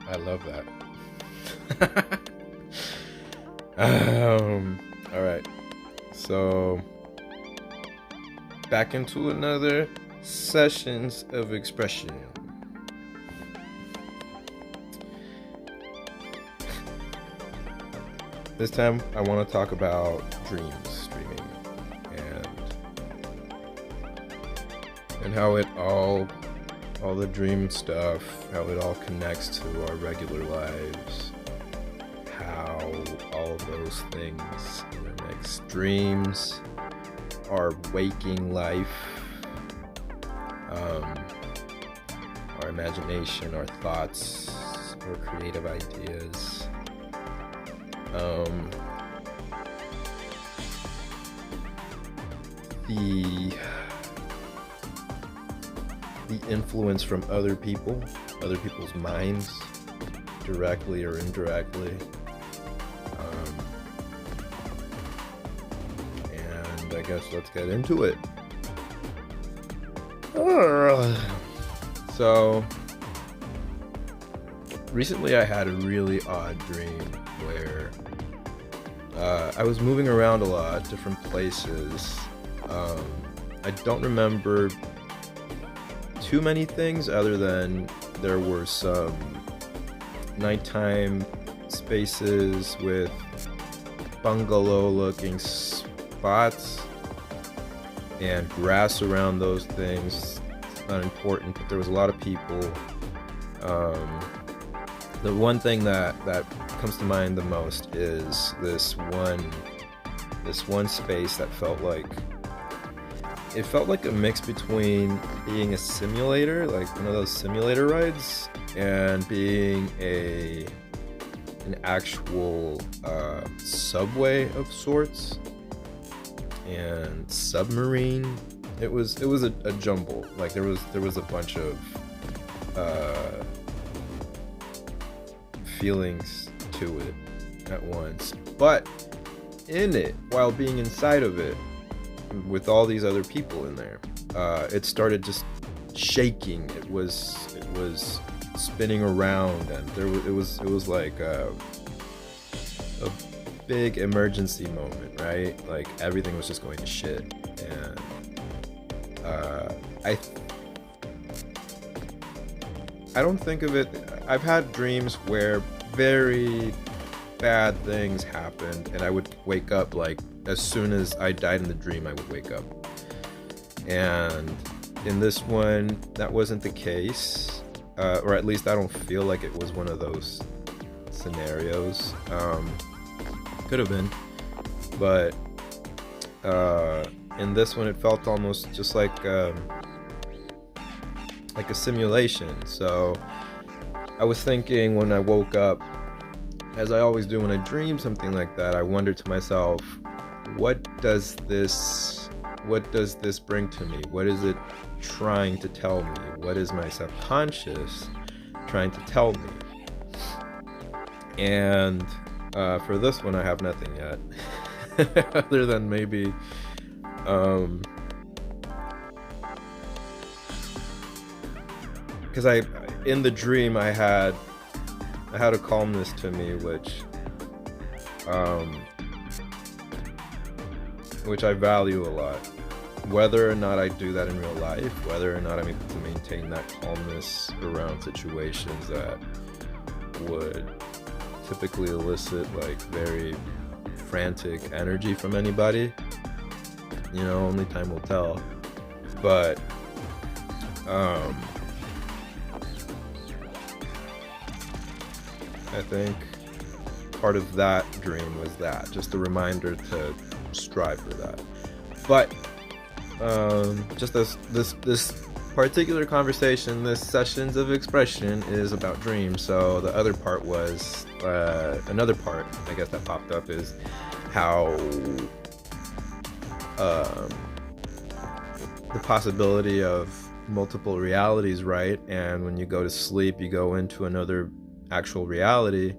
I love that. All right. So back into another sessions of expression. This time I want to talk about dreaming and how it all the dream stuff, how it all connects to our regular lives, how all of those things intermix. Dreams, our waking life, um, our imagination, our thoughts, our creative ideas. Um, the influence from other people's minds, directly or indirectly. And I guess let's get into it. So, recently I had a really odd dream where I was moving around a lot, different places. I don't remember too many things other than there were some nighttime spaces with bungalow looking spots and grass around those things. It's not important, but there was a lot of people. The one thing that comes to mind the most is this one space that felt like a mix between being a simulator, like one of those simulator rides, and being an actual subway of sorts and submarine. It was a jumble. Like there was a bunch of feelings to it at once, but in it, while being inside of it, with all these other people in there, it started just shaking. It was spinning around, and it was like a big emergency moment, right? Like everything was just going to shit, and I don't think of it. I've had dreams where very bad things happened, and I would wake up like as soon as I died in the dream, I would wake up. And in this one, that wasn't the case, or at least I don't feel like it was one of those scenarios. Could have been, but in this one, it felt almost just like a simulation. So I was thinking when I woke up, as I always do when I dream something like that, I wondered to myself, what does this bring to me? What is it trying to tell me? What is my subconscious trying to tell me? And for this one, I have nothing yet, other than maybe because in the dream I had a calmness to me, which I value a lot. Whether or not I do that in real life, whether or not I'm able to maintain that calmness around situations that would typically elicit like very frantic energy from anybody, only time will tell. But I think part of that dream was that, just a reminder to strive for that. But just as this particular conversation, this sessions of expression is about dreams. So the other part was another part, I guess, that popped up is how the possibility of multiple realities, right? And when you go to sleep, you go into another actual reality,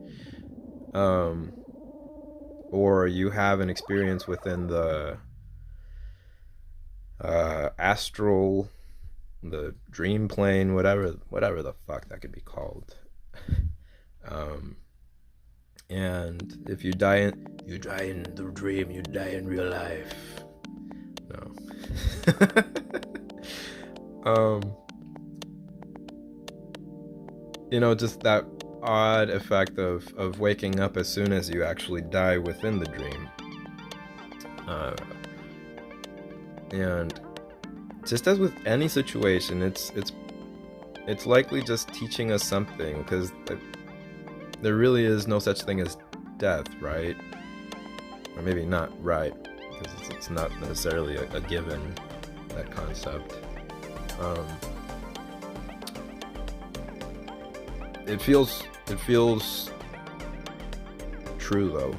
or you have an experience within the astral, the dream plane, whatever the fuck that could be called. Um, and if you die in the dream, you die in real life. No. Just that odd effect of waking up as soon as you actually die within the dream. And just as with any situation, it's likely just teaching us something, because there really is no such thing as death, right? Or maybe not right, because it's not necessarily a given, that concept. It feels true, though.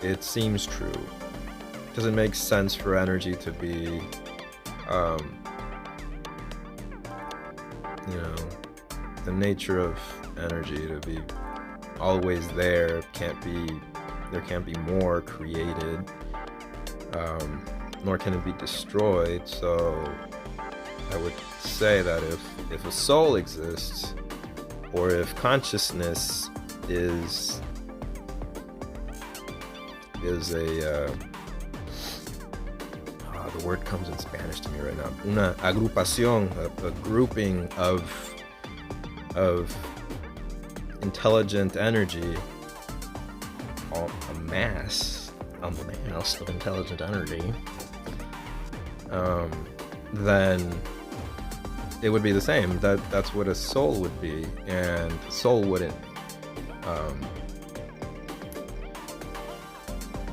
It seems true, because it makes sense for energy to be, the nature of energy to be always there. There can't be more created, nor can it be destroyed. So I would say that if a soul exists, or if consciousness is a the word comes in Spanish to me right now, una agrupación, a grouping of intelligent energy, a mass of intelligent energy, then it would be the same. That's what a soul would be, and a soul wouldn't.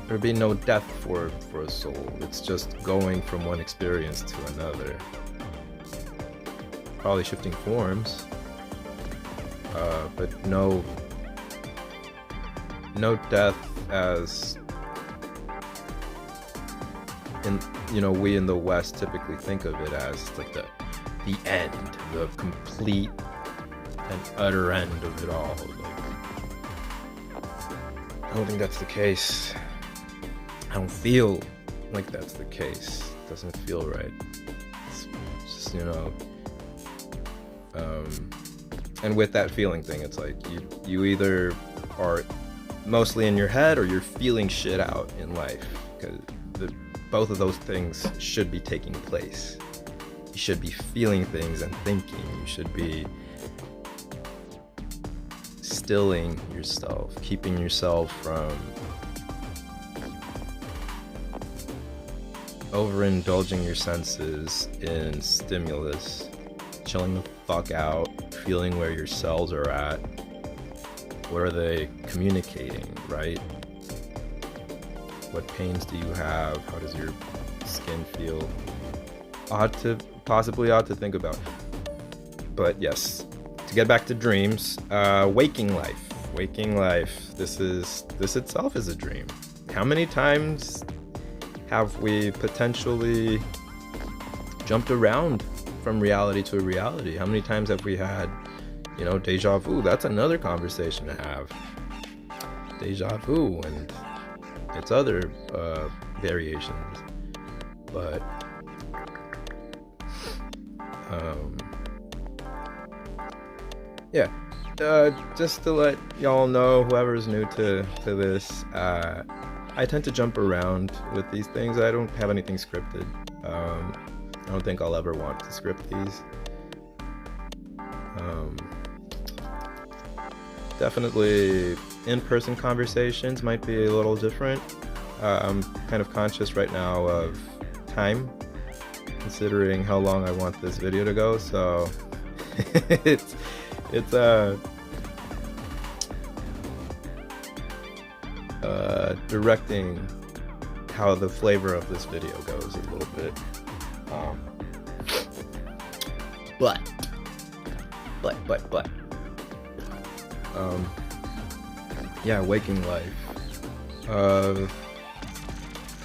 There'd be no death for a soul. It's just going from one experience to another, probably shifting forms, but no death as we in the West typically think of it as like the end, the complete and utter end of it all. I don't think that's the case. I don't feel like that's the case. It doesn't feel right. It's just, and with that feeling thing, it's like you either are mostly in your head or you're feeling shit out in life, because both of those things should be taking place. You should be feeling things and thinking. You should be stilling yourself, keeping yourself from overindulging your senses in stimulus, chilling the fuck out, feeling where your cells are at. What are they communicating, right? What pains do you have? How does your skin feel? Possibly odd to think about. But yes, to get back to dreams, waking life. This itself is a dream. How many times have we potentially jumped around from reality to reality? How many times have we had, deja vu? That's another conversation to have. Deja vu and its other variations. But yeah, just to let y'all know, whoever's new to this, I tend to jump around with these things. I don't have anything scripted. I don't think I'll ever want to script these. Definitely in-person conversations might be a little different. I'm kind of conscious right now of time, considering how long I want this video to go, so it's directing how the flavor of this video goes a little bit. But yeah, waking life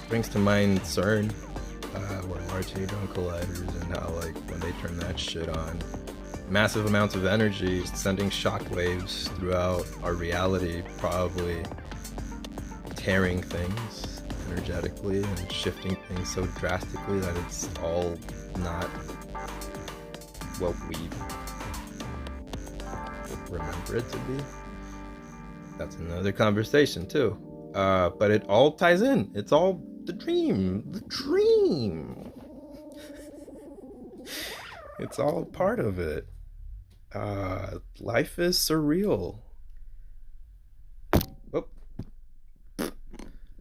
brings to mind CERN, or Large Hadron Colliders, and how when they turn that shit on, massive amounts of energy sending shockwaves throughout our reality, probably tearing things energetically and shifting things so drastically that it's all not what we remember it to be. that's another conversation too. But it all ties in. It's all the dream. The dream. It's all part of it. Life is surreal. Oh.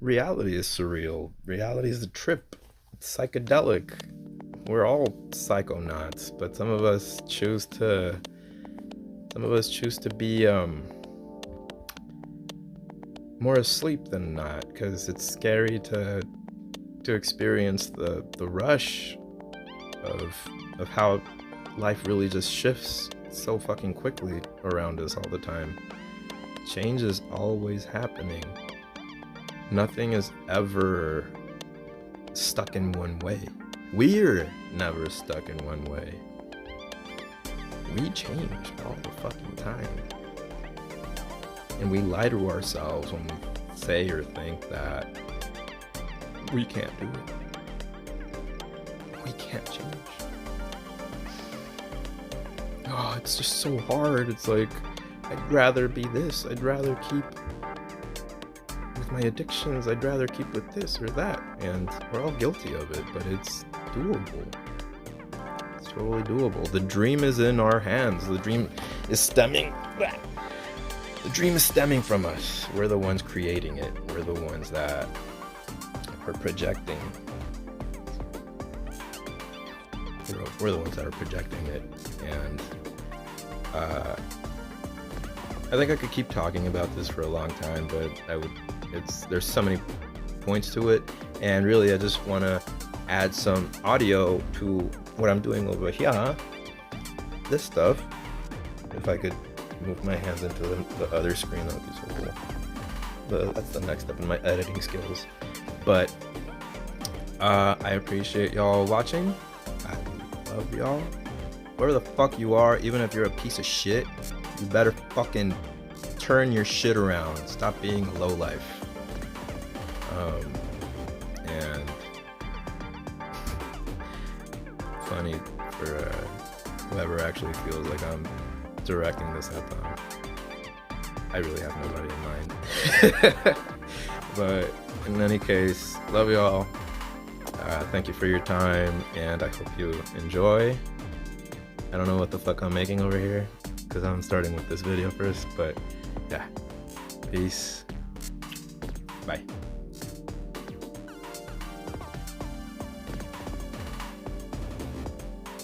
Reality is surreal. Reality is a trip. It's psychedelic. We're all psychonauts, but some of us choose to be more asleep than not, because it's scary to experience the rush of how life really just shifts so fucking quickly around us all the time. Change is always happening. Nothing is ever stuck in one way. We're never stuck in one way. We change all the fucking time. And we lie to ourselves when we say or think that we can't do it. We can't change. Oh, it's just so hard. It's like, I'd rather be this. I'd rather keep with my addictions. I'd rather keep with this or that. And we're all guilty of it, but it's doable. It's totally doable. The dream is in our hands. The dream is stemming. The dream is stemming from us. We're the ones creating it. We're the ones that are projecting. We're the ones that are projecting it. And I think I could keep talking about this for a long time, but there's so many points to it, and really I just want to add some audio to what I'm doing over here. This stuff, if I could move my hands into the other screen, that would be so cool. That's the next step in my editing skills. But I appreciate y'all watching. I love y'all. Wherever the fuck you are, even if you're a piece of shit, you better fucking turn your shit around. Stop being a lowlife. And funny for whoever actually feels like I'm directing this at them. I really have nobody in mind. But in any case, love y'all. Thank you for your time, and I hope you enjoy. I don't know what the fuck I'm making over here, because I'm starting with this video first, but yeah. Peace. Bye.